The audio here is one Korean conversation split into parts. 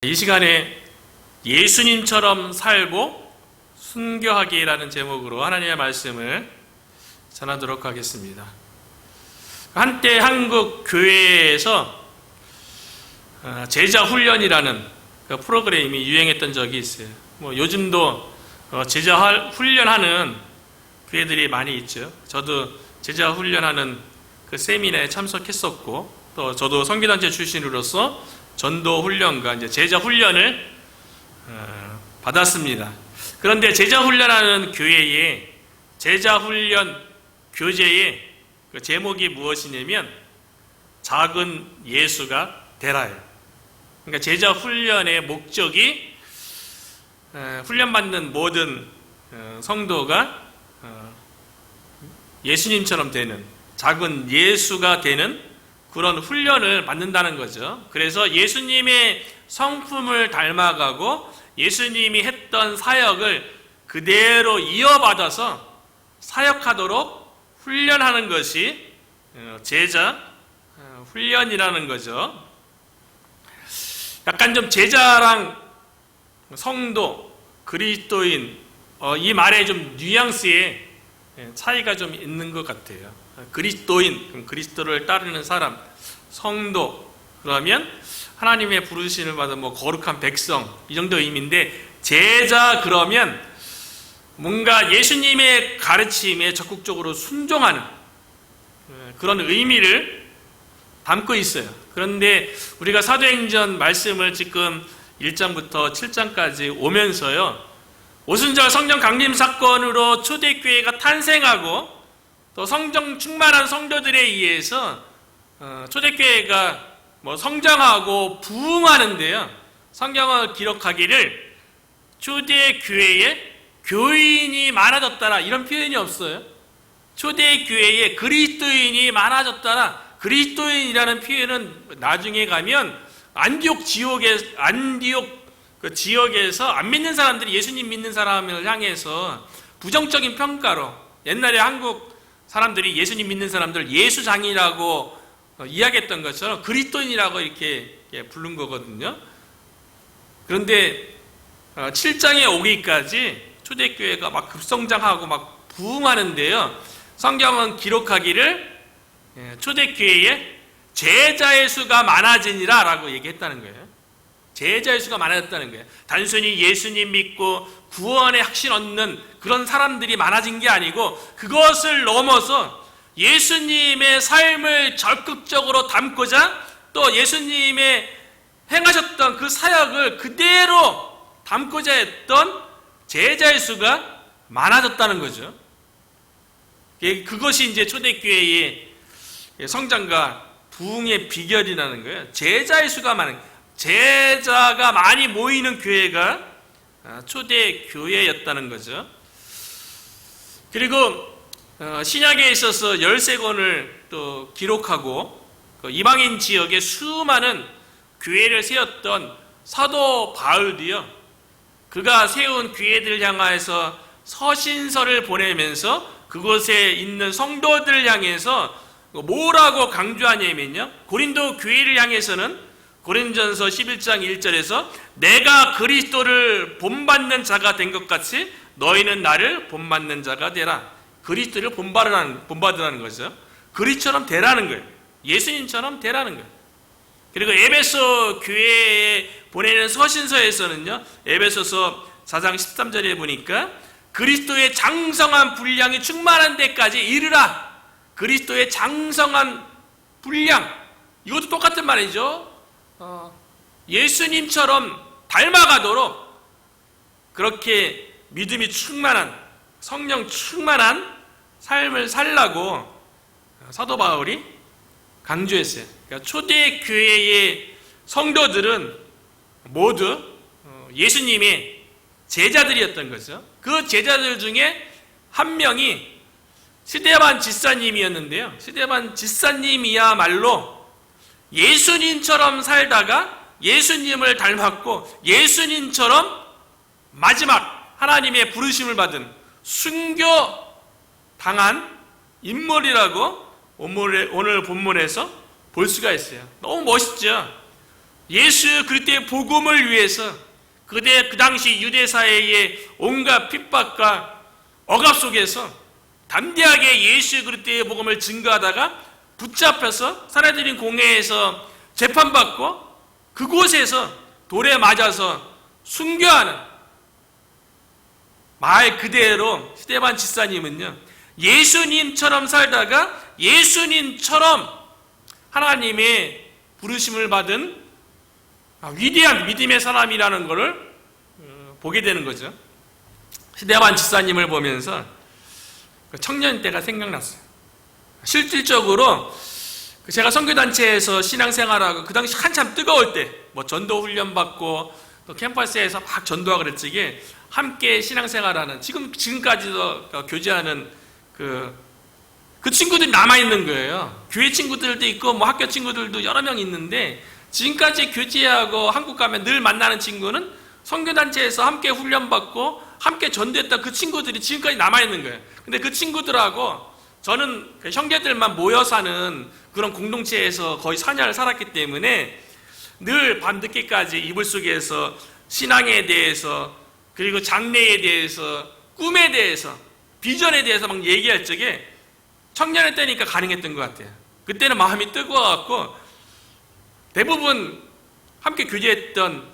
이 시간에 예수님처럼 살고 순교하기라는 제목으로 하나님의 말씀을 전하도록 하겠습니다. 한때 한국 교회에서 제자 훈련이라는 그 프로그램이 유행했던 적이 있어요. 요즘도 제자 훈련하는 교회들이 많이 있죠. 저도 제자 훈련하는 그 세미나에 참석했었고, 또 저도 선교단체 출신으로서 전도 훈련과 이제 제자 훈련을 받았습니다. 그런데 제자 훈련하는 교회의 제자 훈련 교재의 그 제목이 무엇이냐면 작은 예수가 되라예요. 그러니까 제자 훈련의 목적이 훈련받는 모든 성도가 예수님처럼 되는, 작은 예수가 되는 그런 훈련을 받는다는 거죠. 그래서 예수님의 성품을 닮아가고 예수님이 했던 사역을 그대로 이어받아서 사역하도록 훈련하는 것이 제자 훈련이라는 거죠. 약간 좀 제자랑 성도, 그리스도인, 이 말에 좀 뉘앙스에 차이가 좀 있는 것 같아요. 그리스도인, 그리스도를 따르는 사람, 성도, 그러면 하나님의 부르심을 받은 거룩한 백성, 이 정도 의미인데, 제자 그러면 뭔가 예수님의 가르침에 적극적으로 순종하는 그런 의미를 담고 있어요. 그런데 우리가 사도행전 말씀을 지금 1장부터 7장까지 오면서요, 오순절 성령 강림 사건으로 초대교회가 탄생하고 또 성령 충만한 성도들에 의해서 초대교회가 성장하고 부흥하는데요, 성경을 기록하기를 초대교회에 교인이 많아졌다라 이런 표현이 없어요. 초대교회에 그리스도인이 많아졌다라, 그리스도인이라는 표현은 나중에 가면 안디옥 그 지역에서 안 믿는 사람들이 예수님 믿는 사람을 향해서 부정적인 평가로, 옛날에 한국 사람들이 예수님 믿는 사람들 예수장이라고 이야기했던 것처럼 그리스도인이라고 이렇게 부른 거거든요. 그런데 7장에 오기까지 초대교회가 막 급성장하고 막 부흥하는데요, 성경은 기록하기를 초대교회에 제자의 수가 많아지니라 라고 얘기했다는 거예요. 제자의 수가 많아졌다는 거예요. 단순히 예수님 믿고 구원의 확신 얻는 그런 사람들이 많아진 게 아니고, 그것을 넘어서 예수님의 삶을 적극적으로 담고자 또 예수님의 행하셨던 그 사역을 그대로 담고자 했던 제자의 수가 많아졌다는 거죠. 그것이 이제 초대교회의 성장과 부흥의 비결이라는 거예요. 제자의 수가 많은, 제자가 많이 모이는 교회가 초대교회였다는 거죠. 그리고 신약에 있어서 13권을 또 기록하고 이방인 지역에 수많은 교회를 세웠던 사도 바울도요, 그가 세운 교회들을 향해서 서신서를 보내면서 그곳에 있는 성도들을 향해서 뭐라고 강조하냐면요, 고린도 교회를 향해서는 고린전서 11장 1절에서 내가 그리스도를 본받는 자가 된 것 같이 너희는 나를 본받는 자가 되라. 그리스도를 본받으라는 거죠. 그리스도처럼 되라는 거예요. 예수님처럼 되라는 거예요. 그리고 에베소 교회에 보내는 서신서에서는요, 에베소서 4장 13절에 보니까 그리스도의 장성한 분량이 충만한 데까지 이르라. 그리스도의 장성한 분량, 이것도 똑같은 말이죠. 예수님처럼 닮아가도록 그렇게 믿음이 충만한, 성령 충만한 삶을 살라고 사도 바울이 강조했어요. 그러니까 초대교회의 성도들은 모두 예수님의 제자들이었던 거죠. 그 제자들 중에 한 명이 스데반 집사님이었는데요, 스데반 집사님이야말로 예수님처럼 살다가 예수님을 닮았고 예수님처럼 마지막 하나님의 부르심을 받은 순교 당한 인물이라고 오늘 본문에서 볼 수가 있어요. 너무 멋있죠. 예수 그리스도의 복음을 위해서 그 당시 유대 사회의 온갖 핍박과 억압 속에서 담대하게 예수 그리스도의 복음을 증거하다가 붙잡혀서 사내들인 공회에서 재판받고 그곳에서 돌에 맞아서 순교하는 말 그대로 스데반 집사님은요, 예수님처럼 살다가 예수님처럼 하나님의 부르심을 받은 위대한 믿음의 사람이라는 것을 보게 되는 거죠. 스데반 집사님을 보면서 청년 때가 생각났어요. 실질적으로 제가 선교단체에서 신앙생활하고 그 당시 한참 뜨거울 때 뭐 전도 훈련 받고 또 캠퍼스에서 막 전도하고 그랬지, 함께 신앙생활하는 지금까지도 교제하는 그 친구들이 남아있는 거예요. 교회 친구들도 있고 뭐 학교 친구들도 여러 명 있는데, 지금까지 교제하고 한국 가면 늘 만나는 친구는 선교단체에서 함께 훈련받고 함께 전도했던 그 친구들이 지금까지 남아있는 거예요. 근데 그 친구들하고 저는 형제들만 모여 사는 그런 공동체에서 거의 4년을 살았기 때문에 늘 밤늦게까지 이불 속에서 신앙에 대해서, 그리고 장래에 대해서, 꿈에 대해서, 비전에 대해서 막 얘기할 적에 청년의 때니까 가능했던 것 같아요. 그때는 마음이 뜨거워갖고 대부분 함께 교제했던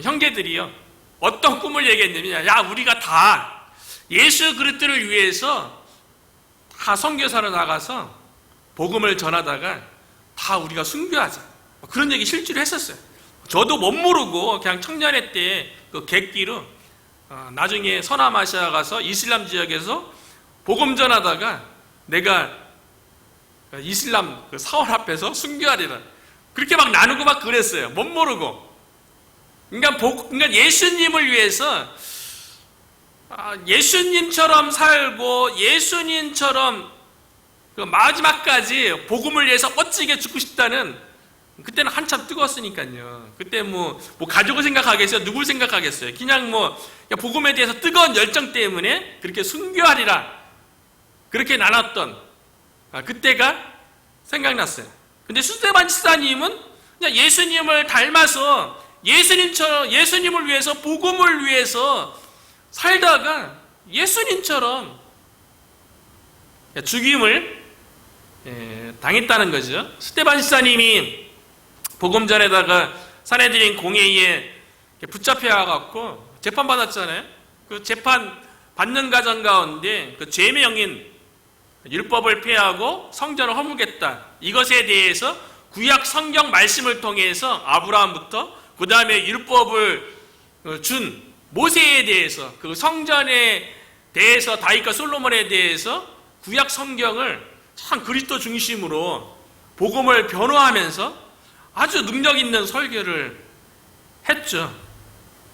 형제들이요, 어떤 꿈을 얘기했냐면, 야, 우리가 다 예수 그리스도를 위해서 다 선교사로 나가서 복음을 전하다가 다 우리가 순교하자, 그런 얘기 실제로 했었어요. 저도 못 모르고 그냥 청년회 때 그 객기로 나중에 서남아시아 가서 이슬람 지역에서 복음 전하다가 내가 이슬람 그 사원 앞에서 순교하리라, 그렇게 막 나누고 막 그랬어요. 못 모르고. 그러니까 예수님을 위해서 예수님처럼 살고 예수님처럼 그 마지막까지 복음을 위해서 멋지게 죽고 싶다는, 그때는 한참 뜨거웠으니까요. 그때 뭐 가족을 생각하겠어요? 누굴 생각하겠어요? 그냥 복음에 대해서 뜨거운 열정 때문에 그렇게 순교하리라, 그렇게 나눴던 그때가 생각났어요. 근데 스데반 집사님은 그냥 예수님을 닮아서 예수님처럼, 예수님을 위해서, 복음을 위해서 살다가 예수님처럼 죽임을 당했다는 거죠. 스데반 집사님이 복음 전에다가 사내들인 공회에 붙잡혀갖고 재판받았잖아요. 그 재판 받는 과정 가운데 그 죄명인 율법을 폐하고 성전을 허물겠다, 이것에 대해서 구약 성경 말씀을 통해서 아브라함부터 그 다음에 율법을 준 모세에 대해서, 그 성전에 대해서 다윗과 솔로몬에 대해서 구약 성경을 참 그리스도 중심으로 복음을 변호하면서 아주 능력 있는 설교를 했죠.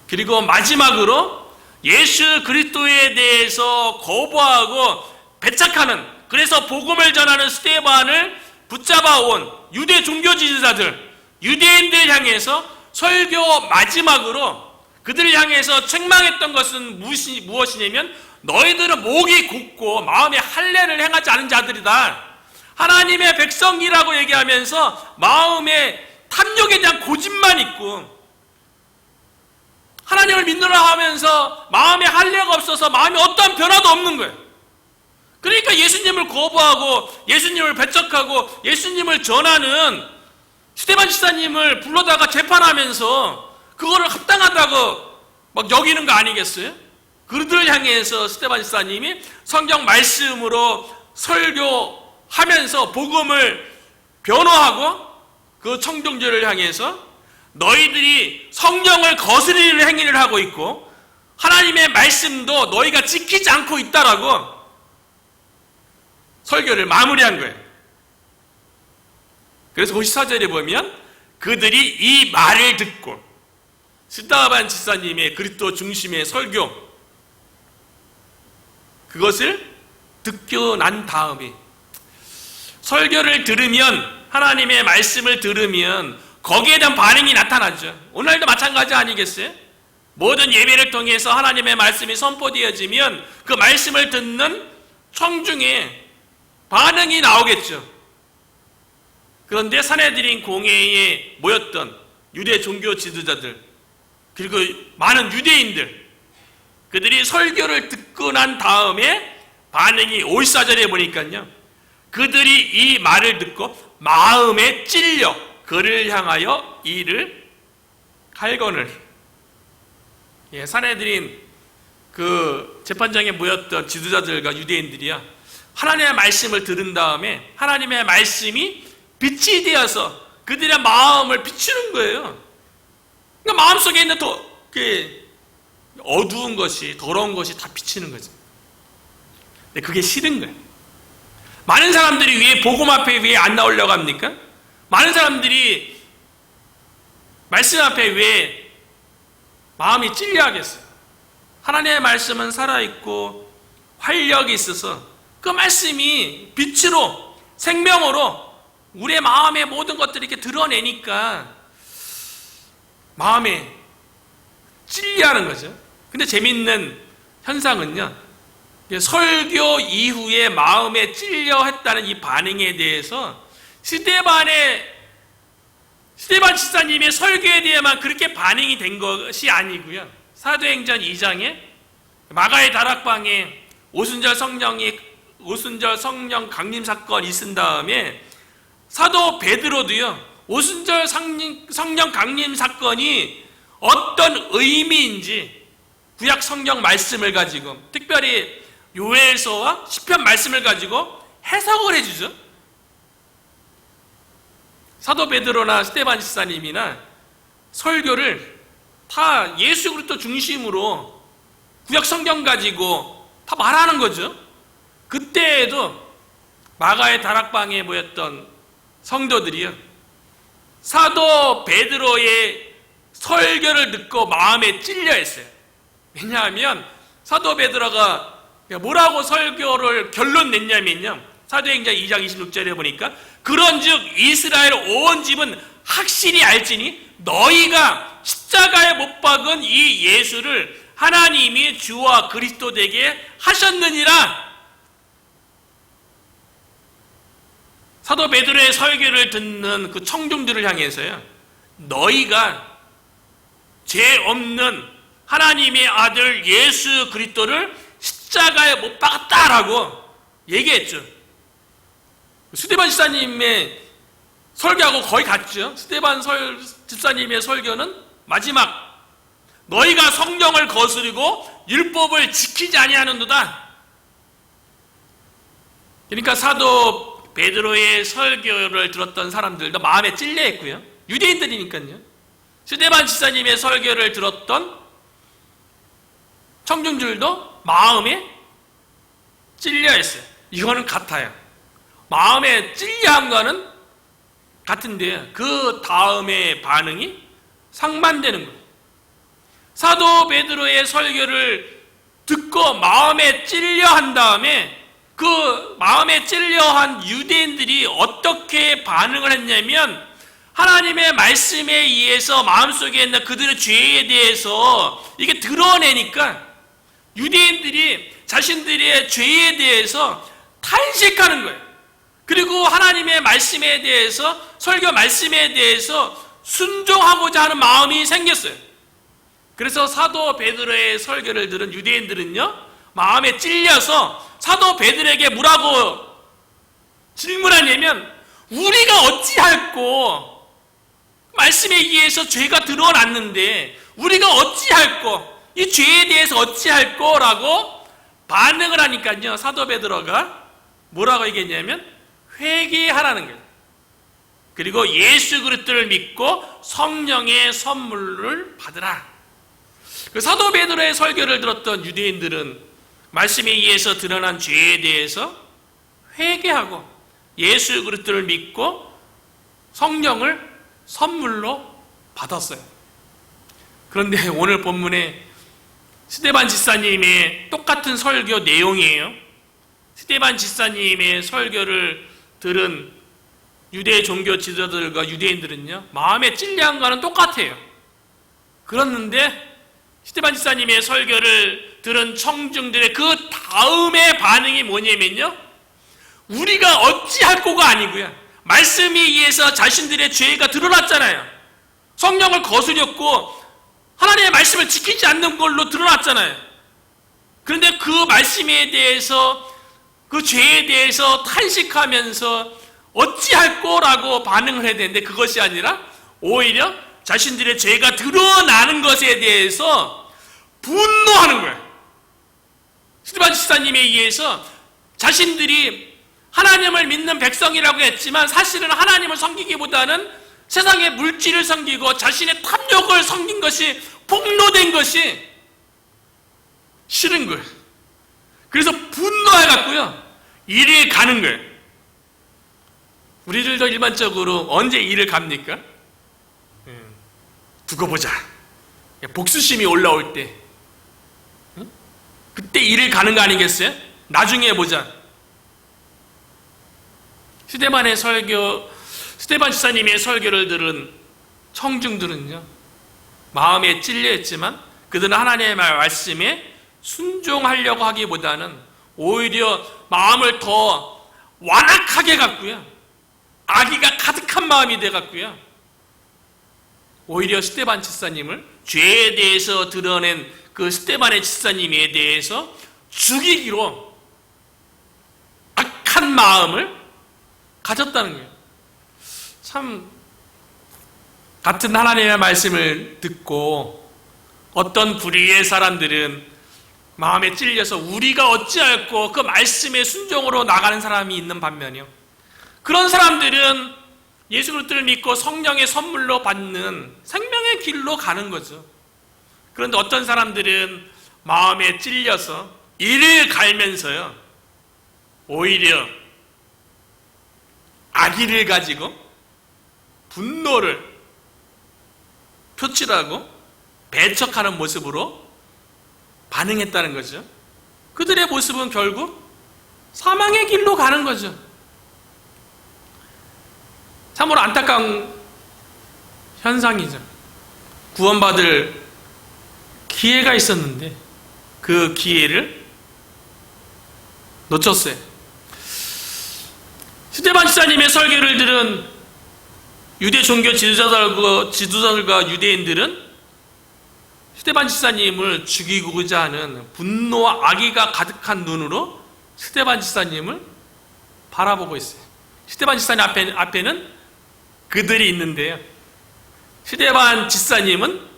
그리고 마지막으로 예수 그리스도에 대해서 거부하고 배척하는, 그래서 복음을 전하는 스데반을 붙잡아온 유대 종교 지도자들, 유대인들 향해서 설교 마지막으로 그들을 향해서 책망했던 것은 무엇이냐면, 너희들은 목이 굳고 마음에 할례를 행하지 않은 자들이다. 하나님의 백성이라고 얘기하면서 마음에 탐욕에 대한 고집만 있고, 하나님을 믿노라 하면서 마음에 할례가 없어서 마음에 어떠한 변화도 없는 거예요. 그러니까 예수님을 거부하고 예수님을 배척하고 예수님을 전하는 스데반 집사님을 불러다가 재판하면서 그거를 합당하다고 막 여기는 거 아니겠어요? 그들을 향해서 스데반 집사님이 성경 말씀으로 설교하면서 복음을 변호하고, 그 청중들을 향해서 너희들이 성령을 거스리는 행위를 하고 있고 하나님의 말씀도 너희가 지키지 않고 있다라고 설교를 마무리한 거예요. 그래서 54절에 보면 그들이 이 말을 듣고, 스데반 집사님의 그리스도 중심의 설교, 그것을 듣고 난 다음에, 설교를 들으면, 하나님의 말씀을 들으면 거기에 대한 반응이 나타나죠. 오늘도 마찬가지 아니겠어요? 모든 예배를 통해서 하나님의 말씀이 선포되어지면 그 말씀을 듣는 청중에 반응이 나오겠죠. 그런데 사내들인 공회에 모였던 유대 종교 지도자들, 그리고 많은 유대인들, 그들이 설교를 듣고 난 다음에 반응이 54절에 보니까요, 그들이 이 말을 듣고 마음에 찔려 그를 향하여 이를 칼건을. 사내들인 그 재판장에 모였던 지도자들과 유대인들이야, 하나님의 말씀을 들은 다음에 하나님의 말씀이 빛이 되어서 그들의 마음을 비추는 거예요. 그러니까 마음속에 있는 어두운 것이, 더러운 것이 다 비치는 거죠. 근데 그게 싫은 거예요. 많은 사람들이 왜 복음 앞에 왜 안 나오려고 합니까? 많은 사람들이 말씀 앞에 왜 마음이 찔려 하겠어요? 하나님의 말씀은 살아있고 활력이 있어서 그 말씀이 빛으로, 생명으로 우리의 마음의 모든 것들을 이렇게 드러내니까 마음에 찔려하는 거죠. 근데 재밌는 현상은요, 설교 이후에 마음에 찔려 했다는 이 반응에 대해서 스데반 집사님의 설교에 대해만 그렇게 반응이 된 것이 아니고요, 사도행전 2장에 마가의 다락방에 오순절 성령 강림 사건이 있은 다음에 사도 베드로도요, 오순절 성령 강림 사건이 어떤 의미인지 구약 성경 말씀을 가지고, 특별히 요엘서와 시편 말씀을 가지고 해석을 해주죠. 사도 베드로나 스데반 집사님이나 설교를 다 예수 그리스도 중심으로 구약 성경 가지고 다 말하는 거죠. 그때에도 마가의 다락방에 모였던 성도들이요, 사도 베드로의 설교를 듣고 마음에 찔려 했어요. 왜냐하면 사도 베드로가 뭐라고 설교를 결론 냈냐면요, 사도행전 2장 26절에 보니까 그런즉 이스라엘 온 집은 확실히 알지니 너희가 십자가에 못 박은 이 예수를 하나님이 주와 그리스도 되게 하셨느니라. 사도 베드로의 설교를 듣는 그 청중들을 향해서요, 너희가 죄 없는 하나님의 아들 예수 그리스도를 십자가에 못 박았다라고 얘기했죠. 스데반 집사님의 설교하고 거의 같죠. 스데반 집사님의 설교는 마지막, 너희가 성령을 거스르고 율법을 지키지 아니하는도다. 그러니까 사도 베드로의 설교를 들었던 사람들도 마음에 찔려 했고요, 유대인들이니까요. 스데반 집사님의 설교를 들었던 청중들도 마음에 찔려 했어요. 이거는 같아요. 마음에 찔려한 거는 같은데 그 다음에 반응이 상반되는 거예요. 사도 베드로의 설교를 듣고 마음에 찔려한 다음에 그 마음에 찔려한 유대인들이 어떻게 반응을 했냐면, 하나님의 말씀에 의해서 마음속에 있는 그들의 죄에 대해서 이게 드러내니까 유대인들이 자신들의 죄에 대해서 탄식하는 거예요. 그리고 하나님의 말씀에 대해서, 설교 말씀에 대해서 순종하고자 하는 마음이 생겼어요. 그래서 사도 베드로의 설교를 들은 유대인들은요, 마음에 찔려서 사도 베드로에게 뭐라고 질문하냐면, 우리가 어찌할꼬, 말씀에 의해서 죄가 드러났는데 우리가 어찌할꼬, 이 죄에 대해서 어찌할꼬 라고 반응을 하니까요, 사도 베드로가 뭐라고 얘기했냐면 회개하라는 거예요. 그리고 예수 그리스도를 믿고 성령의 선물을 받으라. 그 사도 베드로의 설교를 들었던 유대인들은 말씀에 의해서 드러난 죄에 대해서 회개하고 예수 그리스도를 믿고 성령을 선물로 받았어요. 그런데 오늘 본문에 스데반 집사님의 똑같은 설교 내용이에요. 스데반 집사님의 설교를 들은 유대 종교 지도자들과 유대인들은요, 마음에 찔려한 거는 똑같아요. 그랬는데 스데반 집사님의 설교를 들은 청중들의 그 다음의 반응이 뭐냐면요, 우리가 어찌할 거가 아니고요, 말씀에 의해서 자신들의 죄가 드러났잖아요. 성령을 거스렸고 하나님의 말씀을 지키지 않는 걸로 드러났잖아요. 그런데 그 말씀에 대해서, 그 죄에 대해서 탄식하면서 어찌할 거라고 반응을 해야 되는데, 그것이 아니라 오히려 자신들의 죄가 드러나는 것에 대해서 분노하는 거예요. 스데반 집사님에 의해서 자신들이 하나님을 믿는 백성이라고 했지만 사실은 하나님을 섬기기보다는 세상의 물질을 섬기고 자신의 탐욕을 섬긴 것이, 폭로된 것이 싫은 거예요. 그래서 분노해갖고요, 일을 가는 거예요. 우리들도 일반적으로 언제 일을 갑니까? 두고 보자. 복수심이 올라올 때, 그때 일을 가는 거 아니겠어요? 나중에 보자. 스데반 집사님의 설교를 들은 청중들은요, 마음에 찔려있지만 그들은 하나님의 말씀에 순종하려고 하기보다는 오히려 마음을 더 완악하게 갖고요, 악의가 가득한 마음이 돼갖고요, 오히려 스데반 집사님을, 죄에 대해서 드러낸 그 스데반의 집사님에 대해서 죽이기로 악한 마음을 가졌다는 거예요. 참, 같은 하나님의 말씀을 듣고 어떤 불의의 사람들은 마음에 찔려서 우리가 어찌할꼬 그 말씀의 순종으로 나가는 사람이 있는 반면이요, 그런 사람들은 예수 그리스도를 믿고 성령의 선물로 받는 생명의 길로 가는 거죠. 그런데 어떤 사람들은 마음에 찔려서 이를 갈면서요, 오히려 악의를 가지고 분노를 표출하고 배척하는 모습으로 반응했다는 거죠. 그들의 모습은 결국 사망의 길로 가는 거죠. 참으로 안타까운 현상이죠. 구원받을 기회가 있었는데 그 기회를 놓쳤어요. 스데반 집사님의 설교를 들은 유대 종교 지도자들과 유대인들은 스데반 집사님을 죽이고자 하는 분노와 악의가 가득한 눈으로 스데반 집사님을 바라보고 있어요. 스데반 집사님 앞에는 그들이 있는데요, 스데반 집사님은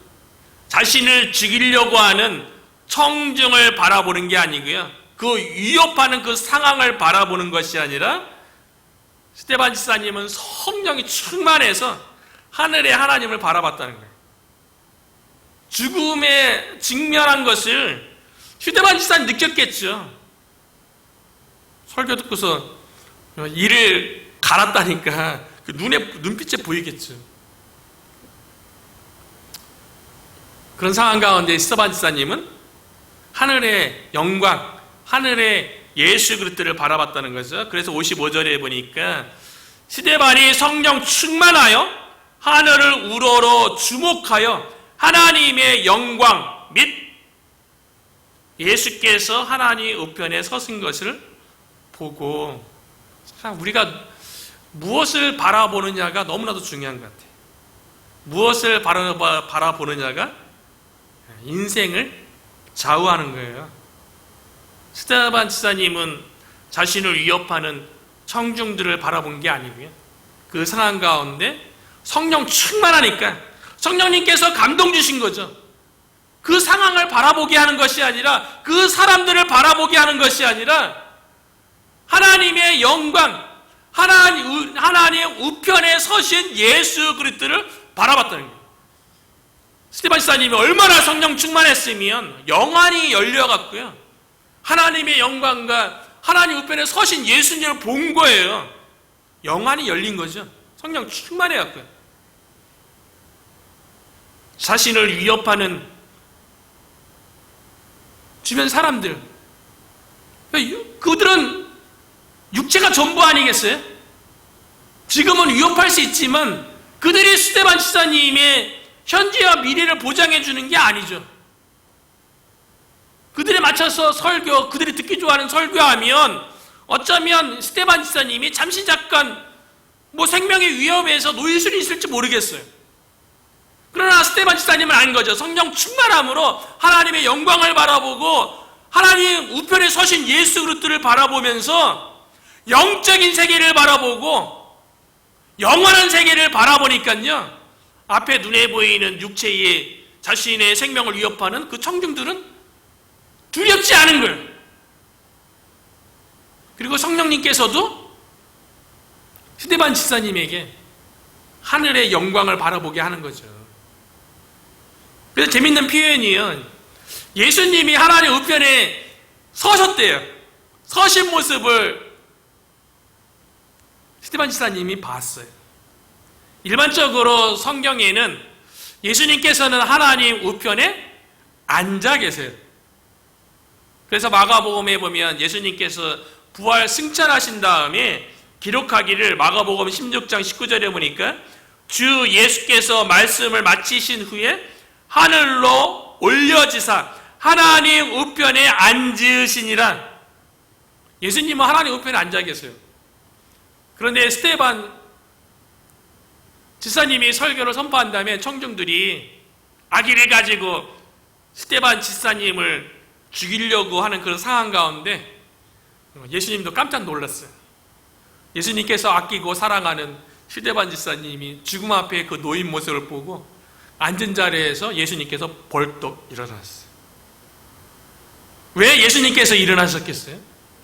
자신을 죽이려고 하는 청중을 바라보는 게 아니고요, 그 위협하는 그 상황을 바라보는 것이 아니라 스데반 집사님은 성령이 충만해서 하늘의 하나님을 바라봤다는 거예요. 죽음에 직면한 것을 스데반 집사님 느꼈겠죠. 설교 듣고서 이를 갈았다니까 그 눈빛에 보이겠죠. 그런 상황 가운데 스데반 집사님은 하늘의 영광, 하늘의 예수 그리스도를 바라봤다는 거죠. 그래서 55절에 보니까 스데반이 성령 충만하여 하늘을 우러러 주목하여 하나님의 영광 및 예수께서 하나님 우편에 서신 것을 보고, 우리가 무엇을 바라보느냐가 너무나도 중요한 것 같아요. 무엇을 바라보느냐가 인생을 좌우하는 거예요. 스데반 집사님은 자신을 위협하는 청중들을 바라본 게 아니고요, 그 상황 가운데 성령 충만하니까 성령님께서 감동 주신 거죠. 그 상황을 바라보게 하는 것이 아니라, 그 사람들을 바라보게 하는 것이 아니라 하나님의 영광, 하나님 우편에 서신 예수 그리스도를 바라봤다는 거예요. 스데반 집사님이 얼마나 성령 충만했으면 영안이 열려갖고요, 하나님의 영광과 하나님 우편에 서신 예수님을 본 거예요. 영안이 열린 거죠. 성령 충만해갖고요. 자신을 위협하는 주변 사람들, 그들은 육체가 전부 아니겠어요? 지금은 위협할 수 있지만 그들이 스데반 집사님의 현재와 미래를 보장해 주는 게 아니죠. 그들에 맞춰서 설교, 그들이 듣기 좋아하는 설교하면 어쩌면 스데반 집사님이 잠시 잠깐 생명의 위협에서 놓일 수는 있을지 모르겠어요. 그러나 스데반 집사님은 아닌 거죠. 성령 충만함으로 하나님의 영광을 바라보고 하나님 우편에 서신 예수 그리스도를 바라보면서 영적인 세계를 바라보고 영원한 세계를 바라보니까요, 앞에 눈에 보이는 육체의 자신의 생명을 위협하는 그 청중들은 두렵지 않은 거예요. 그리고 성령님께서도 스데반 집사님에게 하늘의 영광을 바라보게 하는 거죠. 그래서 재밌는 표현이요, 예수님이 하나님 우편에 서셨대요. 서신 모습을 스데반 집사님이 봤어요. 일반적으로 성경에는 예수님께서는 하나님 우편에 앉아 계세요. 그래서 마가복음에 보면 예수님께서 부활 승천하신 다음에 기록하기를 마가복음 16장 19절에 보니까 주 예수께서 말씀을 마치신 후에 하늘로 올려지사 하나님 우편에 앉으시니라. 예수님은 하나님 우편에 앉아 계세요. 그런데 스데반 집사님이 설교를 선포한 다음에 청중들이 악의를 가지고 스데반 집사님을 죽이려고 하는 그런 상황 가운데 예수님도 깜짝 놀랐어요. 예수님께서 아끼고 사랑하는 스데반 집사님이 죽음 앞에 그 노인 모습을 보고 앉은 자리에서 예수님께서 벌떡 일어났어요. 왜 예수님께서 일어나셨겠어요?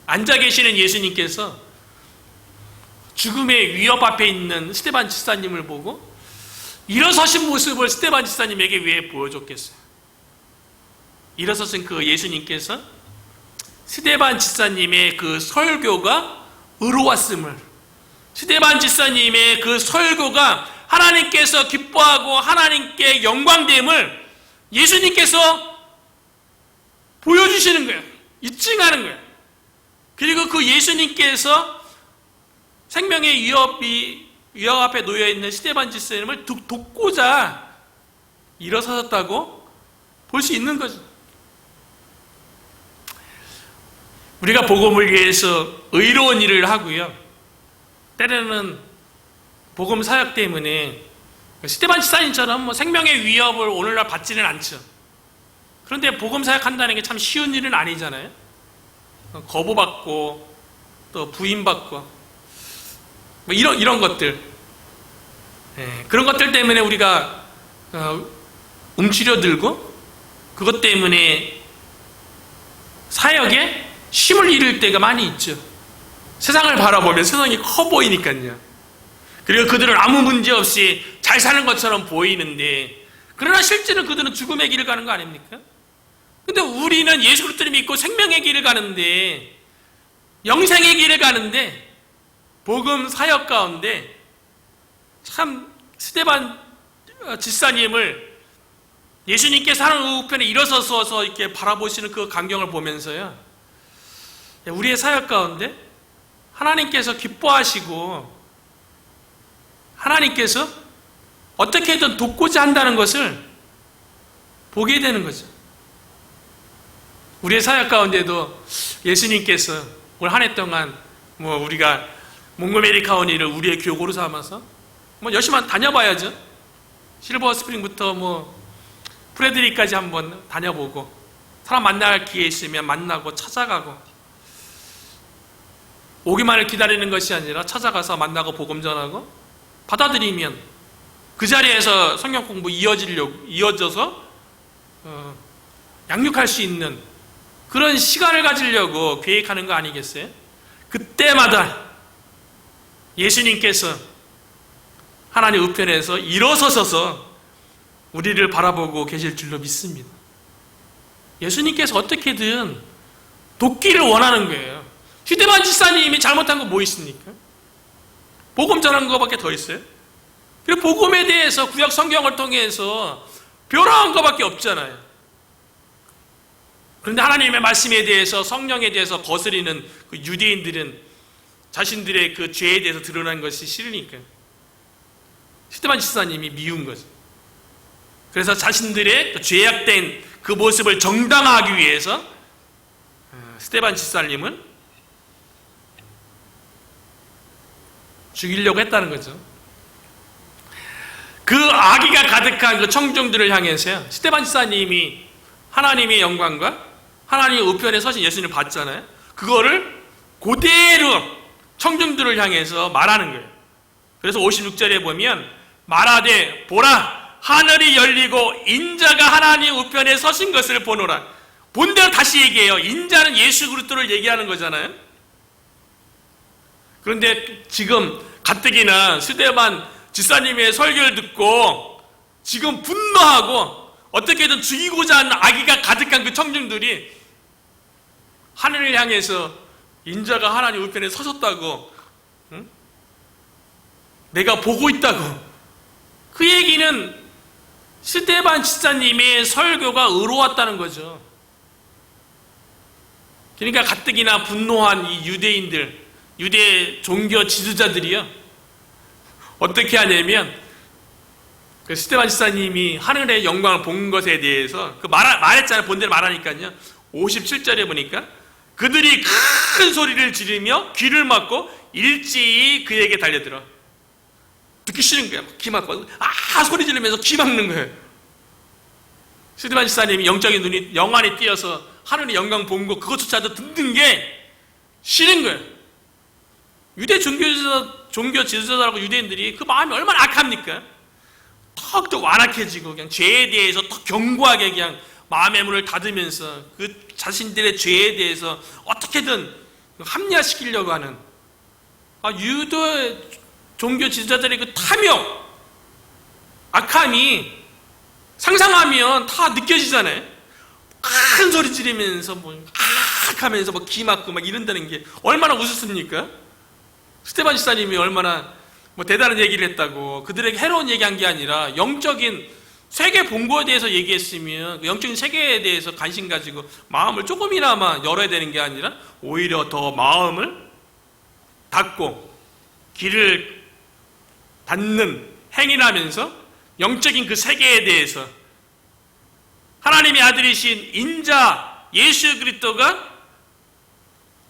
앉아 계시는 예수님께서 죽음의 위협 앞에 있는 스데반 집사님을 보고 일어서신 모습을 스데반 집사님에게 왜 보여줬겠어요? 일어서신 그 예수님께서 스데반 집사님의 그 설교가 의로웠음을, 스데반 집사님의 그 설교가 하나님께서 기뻐하고 하나님께 영광됨을 예수님께서 보여주시는 거예요. 입증하는 거예요. 그리고 그 예수님께서 생명의 위협 앞에 놓여있는 스데반 집사님을 돕고자 일어서셨다고 볼 수 있는 거죠. 우리가 복음을 위해서 의로운 일을 하고요, 때로는 복음 사역 때문에 스데반 집사님처럼 생명의 위협을 오늘날 받지는 않죠. 그런데 복음 사역한다는 게 참 쉬운 일은 아니잖아요. 거부받고 또 부인받고 이런 것들, 그런 것들 때문에 우리가 움츠려들고 그것 때문에 사역에 힘을 잃을 때가 많이 있죠. 세상을 바라보면 세상이 커 보이니까요. 그리고 그들은 아무 문제 없이 잘 사는 것처럼 보이는데, 그러나 실제는 그들은 죽음의 길을 가는 거 아닙니까? 근데 우리는 예수 그리스도를 믿고 생명의 길을 가는데, 영생의 길을 가는데, 복음 사역 가운데 참 스데반 집사님을 예수님께서 하나님 우편에 일어서서 이렇게 바라보시는 그 광경을 보면서요, 우리의 사역 가운데 하나님께서 기뻐하시고 하나님께서 어떻게든 돕고자 한다는 것을 보게 되는 거죠. 우리의 사역 가운데도 예수님께서 올 한 해 동안 우리가 몽고메리 카운티를 우리의 교고로 삼아서 열심히 다녀봐야죠. 실버 스프링부터 프레드리까지 한번 다녀보고, 사람 만날 기회 있으면 만나고 찾아가고, 오기만을 기다리는 것이 아니라 찾아가서 만나고 복음 전하고, 받아들이면 그 자리에서 성경 공부 이어져서 양육할 수 있는 그런 시간을 가지려고 계획하는 거 아니겠어요? 그때마다 예수님께서 하나님 우편에서 일어서셔서 우리를 바라보고 계실 줄로 믿습니다. 예수님께서 어떻게든 돕기를 원하는 거예요. 스데반 집사님이 잘못한 거 뭐 있습니까? 복음 전한 거밖에 더 있어요? 그리고 복음에 대해서 구약 성경을 통해서 변화한 거밖에 없잖아요. 그런데 하나님의 말씀에 대해서, 성령에 대해서 거스리는 그 유대인들은 자신들의 그 죄에 대해서 드러난 것이 싫으니까 스데반 집사님이 미운 거죠. 그래서 자신들의 죄악된 그 모습을 정당화하기 위해서 스데반 집사님을 죽이려고 했다는 거죠. 그 악의가 가득한 그 청중들을 향해서요, 스데반 지사님이 하나님의 영광과 하나님의 우편에 서신 예수님을 봤잖아요. 그거를 그대로 청중들을 향해서 말하는 거예요. 그래서 56절에 보면 말하되 보라 하늘이 열리고 인자가 하나님 우편에 서신 것을 보노라. 본대로 다시 얘기해요. 인자는 예수 그리스도를 얘기하는 거잖아요. 그런데 지금 가뜩이나 스데반 지사님의 설교를 듣고 지금 분노하고 어떻게든 죽이고자 하는 악의가 가득한 그 청중들이 하늘을 향해서 인자가 하나님 우편에 서셨다고, 응? 내가 보고 있다고. 그 얘기는 스데반 지사님의 설교가 의로웠다는 거죠. 그러니까 가뜩이나 분노한 이 유대인들, 유대 종교 지도자들이요, 어떻게 하냐면 그 스데반 지사님이 하늘의 영광을 본 것에 대해서 말했잖아요. 본대로 말하니까요. 57절에 보니까 그들이 큰 소리를 지르며 귀를 막고 일제히 그에게 달려들어. 듣기 싫은 거야. 귀 막고 소리 지르면서 귀 막는 거예요. 스데반 지사님이 영적인 눈이 영안이 띄어서 하늘의 영광 본 거 그것조차도 듣는 게 싫은 거예요. 유대 종교 지도자라고 유대인들이 그 마음이 얼마나 악합니까? 더욱더 완악해지고 그냥 죄에 대해서 더 견고하게 그냥 마음의 문을 닫으면서 그 자신들의 죄에 대해서 어떻게든 합리화시키려고 하는 유대 종교 지도자들의 그 탐욕, 악함이 상상하면 다 느껴지잖아요. 큰 소리 지르면서 하면서 귀 막고 막 이런다는 게 얼마나 우습습니까? 스데반 지사님이 얼마나 대단한 얘기를 했다고, 그들에게 해로운 얘기한 게 아니라 영적인 세계 본거에 대해서 얘기했으면 영적인 세계에 대해서 관심 가지고 마음을 조금이나마 열어야 되는 게 아니라 오히려 더 마음을 닫고 귀를 닫는 행위를 하면서 영적인 그 세계에 대해서 하나님의 아들이신 인자 예수 그리스도가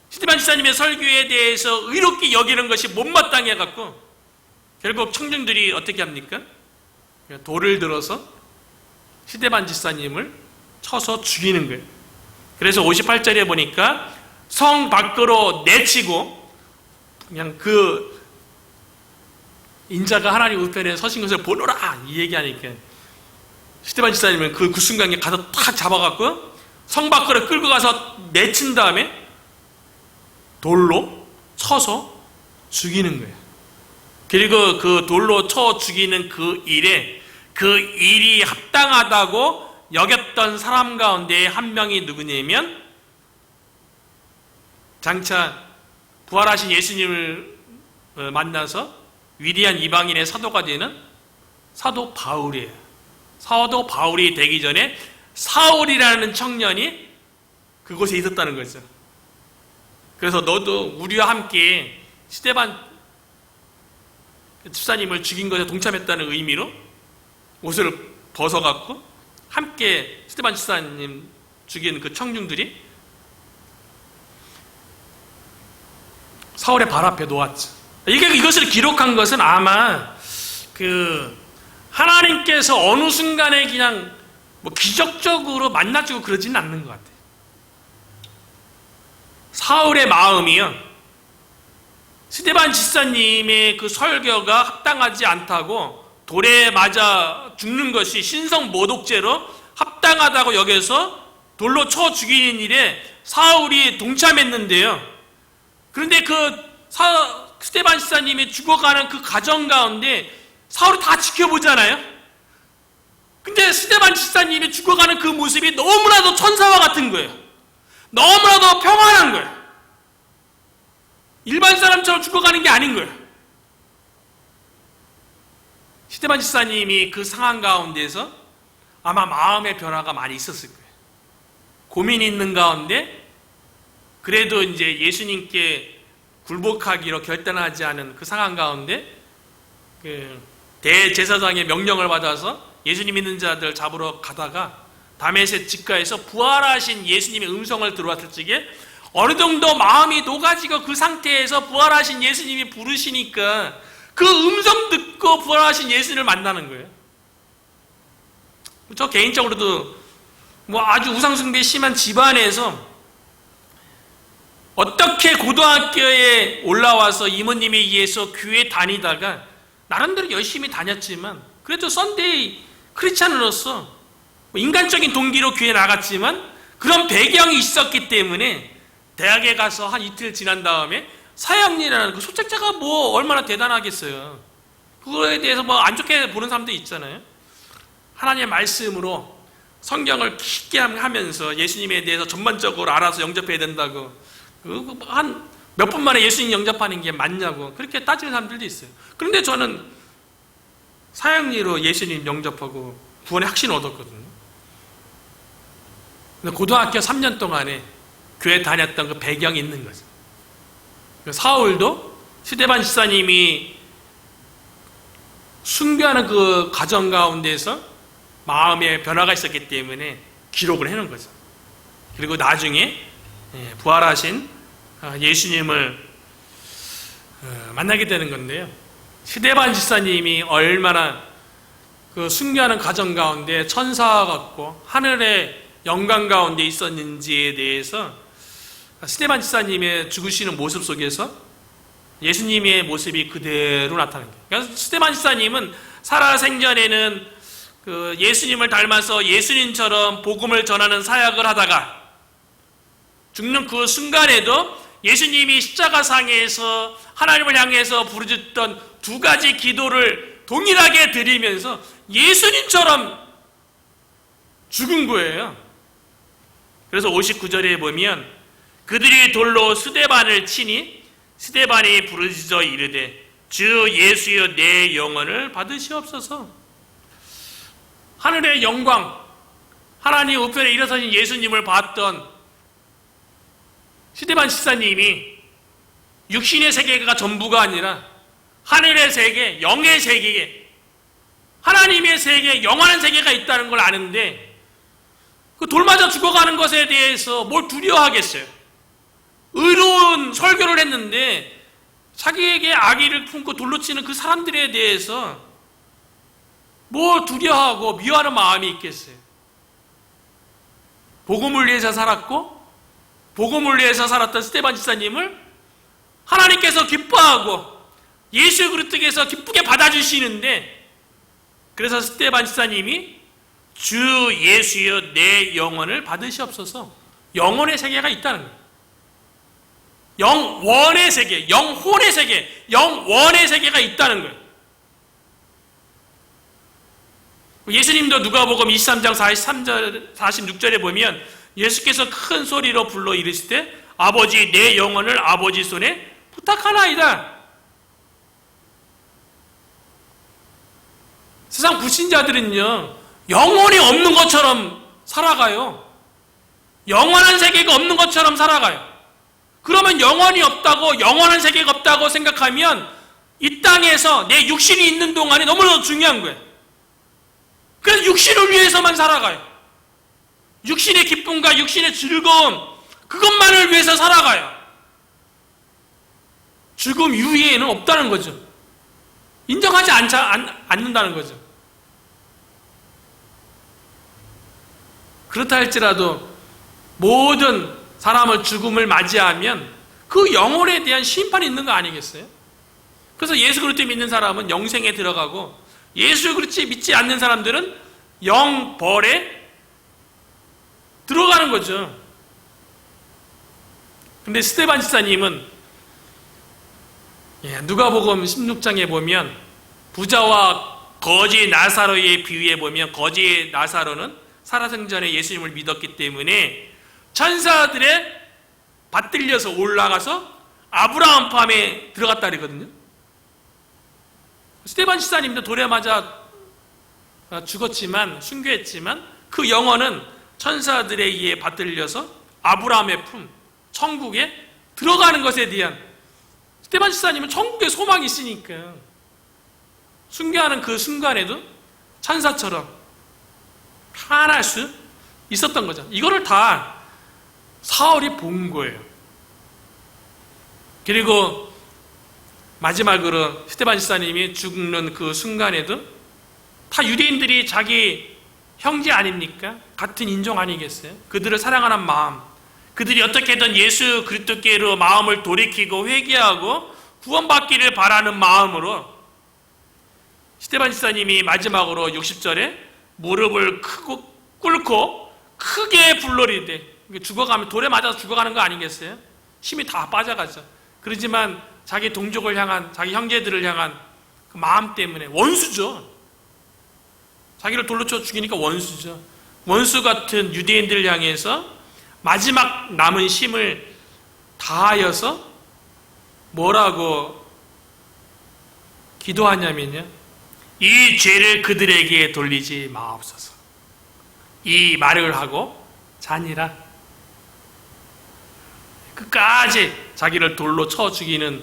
스데반 지사님의 설교에 대해서 의롭게 여기는 것이 못마땅해 갖고 결국 청중들이 어떻게 합니까? 돌을 들어서 스데반 지사님을 쳐서 죽이는 거예요. 그래서 58절에 보니까 성 밖으로 내치고 그냥 그 인자가 하나님 우편에 서신 것을 보노라 이 얘기하니까 스데반 지사님은 그 순간에 가서 탁 잡아갖고 성 밖으로 끌고 가서 내친 다음에 돌로 쳐서 죽이는 거예요. 그리고 그 돌로 쳐 죽이는 그 일이 합당하다고 여겼던 사람 가운데 한 명이 누구냐면 장차 부활하신 예수님을 만나서 위대한 이방인의 사도가 되는 사도 바울이에요. 사도 바울이 되기 전에 사울이라는 청년이 그곳에 있었다는 거죠. 그래서 너도 우리와 함께 스데반 집사님을 죽인 것에 동참했다는 의미로 옷을 벗어갖고 함께 스데반 집사님 죽인 그 청중들이 사울의 발 앞에 놓았죠. 이것을 기록한 것은 아마 하나님께서 어느 순간에 그냥 기적적으로 만나주고 그러지는 않는 것 같아요. 사울의 마음이요, 스데반 집사님의 그 설교가 합당하지 않다고 돌에 맞아 죽는 것이 신성 모독죄로 합당하다고 여겨서 돌로 쳐 죽이는 일에 사울이 동참했는데요. 그런데 스데반 집사님이 죽어가는 그 과정 가운데 사울이 다 지켜보잖아요. 근데 스데반 집사님이 죽어가는 그 모습이 너무나도 천사와 같은 거예요. 너무나도 평안한 거예요. 일반 사람처럼 죽어가는 게 아닌 거예요. 스데반 집사님이 그 상황 가운데서 아마 마음의 변화가 많이 있었을 거예요. 고민이 있는 가운데 그래도 이제 예수님께 굴복하기로 결단하지 않은 그 상황 가운데 대제사장의 명령을 받아서 예수님 믿는 자들 잡으러 가다가 다메섹 직가에서 부활하신 예수님의 음성을 들어왔을 적에 어느 정도 마음이 녹아지고 그 상태에서 부활하신 예수님이 부르시니까 그 음성 듣고 부활하신 예수님을 만나는 거예요. 저 개인적으로도 뭐 아주 우상숭배 심한 집안에서 어떻게 고등학교에 올라와서 이모님에 의해서 교회 다니다가 나름대로 열심히 다녔지만 그래도 썬데이 크리스찬으로서 인간적인 동기로 교회 나갔지만 그런 배경이 있었기 때문에 대학에 가서 한 이틀 지난 다음에 사형리라는 그 소책자가 뭐 얼마나 대단하겠어요. 그거에 대해서 뭐 안 좋게 보는 사람도 있잖아요. 하나님의 말씀으로 성경을 깊게 하면서 예수님에 대해서 전반적으로 알아서 영접해야 된다고 한 몇 분 만에 예수님 영접하는 게 맞냐고 그렇게 따지는 사람들도 있어요. 그런데 저는 사형리로 예수님 영접하고 구원의 확신을 얻었거든요. 근데 고등학교 3년 동안에 교회 다녔던 그 배경이 있는 거죠. 사울도 스데반 집사님이 순교하는 그 과정 가운데서 마음의 변화가 있었기 때문에 기록을 해놓은 거죠. 그리고 나중에 부활하신 예수님을 만나게 되는 건데요. 스데반 집사님이 얼마나 그 순교하는 과정 가운데 천사 같고 하늘의 영광 가운데 있었는지에 대해서 스데반 집사님의 죽으시는 모습 속에서 예수님의 모습이 그대로 나타난 거예요. 그러니까 스데반 집사님은 살아생전에는 그 예수님을 닮아서 예수님처럼 복음을 전하는 사역을 하다가 죽는 그 순간에도 예수님이 십자가상에서 하나님을 향해서 부르짖던 두 가지 기도를 동일하게 드리면서 예수님처럼 죽은 거예요. 그래서 59절에 보면 그들이 돌로 스데반을 치니 스데반이 부르짖어 이르되 주 예수여 내 영혼을 받으시옵소서. 하늘의 영광, 하나님 우편에 일어서신 예수님을 봤던 스데반 집사님이 육신의 세계가 전부가 아니라 하늘의 세계, 영의 세계에 하나님의 세계, 영원한 세계가 있다는 걸 아는데 그 돌 맞아 죽어가는 것에 대해서 뭘 두려워하겠어요? 의로운 설교를 했는데 자기에게 악의를 품고 돌로 치는 그 사람들에 대해서 뭘 두려워하고 미워하는 마음이 있겠어요? 복음을 위해서 살았고 복음을 위해서 살았던 스데반 집사님을 하나님께서 기뻐하고 예수 그리스도께서 기쁘게 받아주시는데 그래서 스데반 집사님이 주 예수여 내 영혼을 받으시옵소서. 영혼의 세계가 있다는 거예요. 영원의 세계, 영혼의 세계, 영원의 세계가 있다는 거예요. 예수님도 누가복음 23장 43절, 46절에 보면 예수께서 큰 소리로 불러 이르시되 아버지 내 영혼을 아버지 손에 부탁하나이다. 세상 불신자들은요 영혼이 없는 것처럼 살아가요. 영원한 세계가 없는 것처럼 살아가요. 그러면 영혼이 없다고 영원한 세계가 없다고 생각하면 이 땅에서 내 육신이 있는 동안이 너무나 중요한 거예요. 그래서 육신을 위해서만 살아가요. 육신의 기쁨과 육신의 즐거움 그것만을 위해서 살아가요. 죽음 이후에는 없다는 거죠. 인정하지 않는다는 거죠. 그렇다 할지라도 모든 사람을 죽음을 맞이하면 그 영혼에 대한 심판이 있는 거 아니겠어요? 그래서 예수 그리스도 믿는 사람은 영생에 들어가고 예수 그리스도 믿지 않는 사람들은 영벌에 들어가는 거죠. 근데 스데반 집사님은 누가복음 16장에 보면 부자와 거지 나사로의 비유에 보면 거지 나사로는 살아생전에 예수님을 믿었기 때문에 천사들의 받들려서 올라가서 아브라함 팜에 들어갔다 그러거든요. 스데반 집사님도 돌에 맞아 죽었지만 순교했지만 그 영혼은 천사들에 의해 받들려서 아브라함의 품 천국에 들어가는 것에 대한 스데반 집사님은 천국에 소망이 있으니까 순교하는 그 순간에도 천사처럼 편할 수 있었던 거죠. 이거를 다 사울이 본 거예요. 그리고 마지막으로 스데반 집사님이 죽는 그 순간에도 다 유대인들이 자기 형제 아닙니까? 같은 인종 아니겠어요? 그들을 사랑하는 마음, 그들이 어떻게든 예수 그리스도께로 마음을 돌이키고 회개하고 구원받기를 바라는 마음으로 스데반 집사님이 마지막으로 60절에 무릎을 꿇고 크게 불러리되, 죽어가면 돌에 맞아서 죽어가는 거 아니겠어요? 힘이 다 빠져가죠. 그러지만 자기 동족을 향한, 자기 형제들을 향한 그 마음 때문에, 원수죠. 자기를 돌로 쳐 죽이니까 원수죠. 원수 같은 유대인들을 향해서 마지막 남은 힘을 다하여서 뭐라고 기도하냐면요, 이 죄를 그들에게 돌리지 마옵소서. 이 말을 하고 자니라. 끝까지 자기를 돌로 쳐 죽이는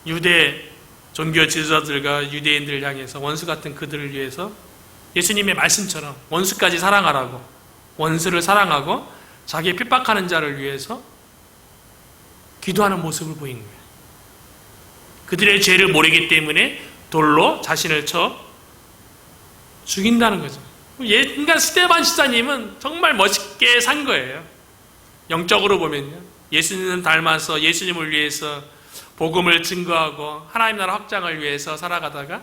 유대 종교 지도자들과 유대인들을 향해서, 원수 같은 그들을 위해서 예수님의 말씀처럼 원수까지 사랑하라고, 원수를 사랑하고 자기의 핍박하는 자를 위해서 기도하는 모습을 보인 거예요. 그들의 죄를 모르기 때문에 돌로 자신을 쳐 죽인다는 거죠. 그러니까 스데반 집사님은 정말 멋있게 산 거예요. 영적으로 보면요, 예수님을 닮아서 예수님을 위해서 복음을 증거하고 하나님 나라 확장을 위해서 살아가다가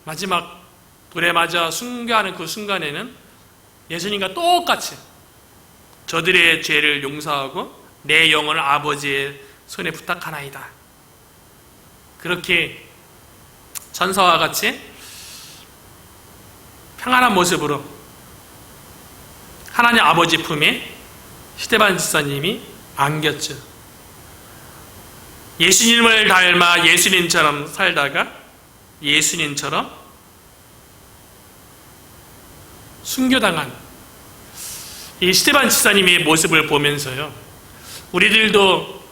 마지막 돌에 맞아 순교하는 그 순간에는 예수님과 똑같이 저들의 죄를 용서하고 내 영혼을 아버지의 손에 부탁하나이다. 그렇게 천사와 같이 평안한 모습으로 하나님 아버지 품에 스데반 집사님이 안겼죠. 예수님을 닮아 예수님처럼 살다가 예수님처럼 순교당한 이 스데반 집사님의 모습을 보면서요, 우리들도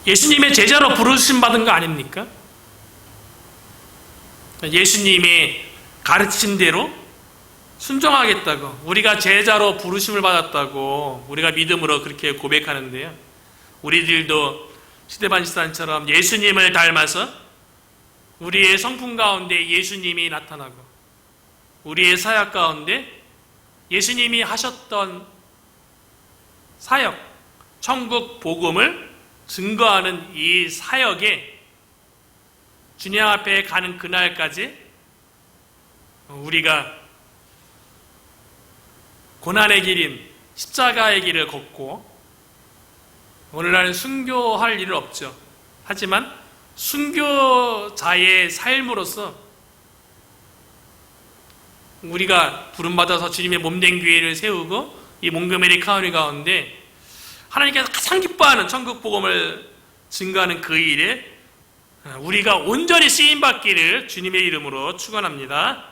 예수님의 제자로 부르심 받은 거 아닙니까? 예수님이 가르친 대로 순종하겠다고, 우리가 제자로 부르심을 받았다고 우리가 믿음으로 그렇게 고백하는데요, 우리들도 스데반 집사님처럼 예수님을 닮아서 우리의 성품 가운데 예수님이 나타나고 우리의 사역 가운데 예수님이 하셨던 사역, 천국 복음을 증거하는 이 사역에 주님 앞에 가는 그날까지 우리가 고난의 길인 십자가의 길을 걷고, 오늘날은 순교할 일은 없죠. 하지만 순교자의 삶으로서 우리가 부름받아서 주님의 몸된 교회를 세우고 이 몽고메리 카운티 가운데 하나님께서 가장 기뻐하는 천국 복음을 증거하는 그 일에 우리가 온전히 쓰임받기를 주님의 이름으로 축원합니다.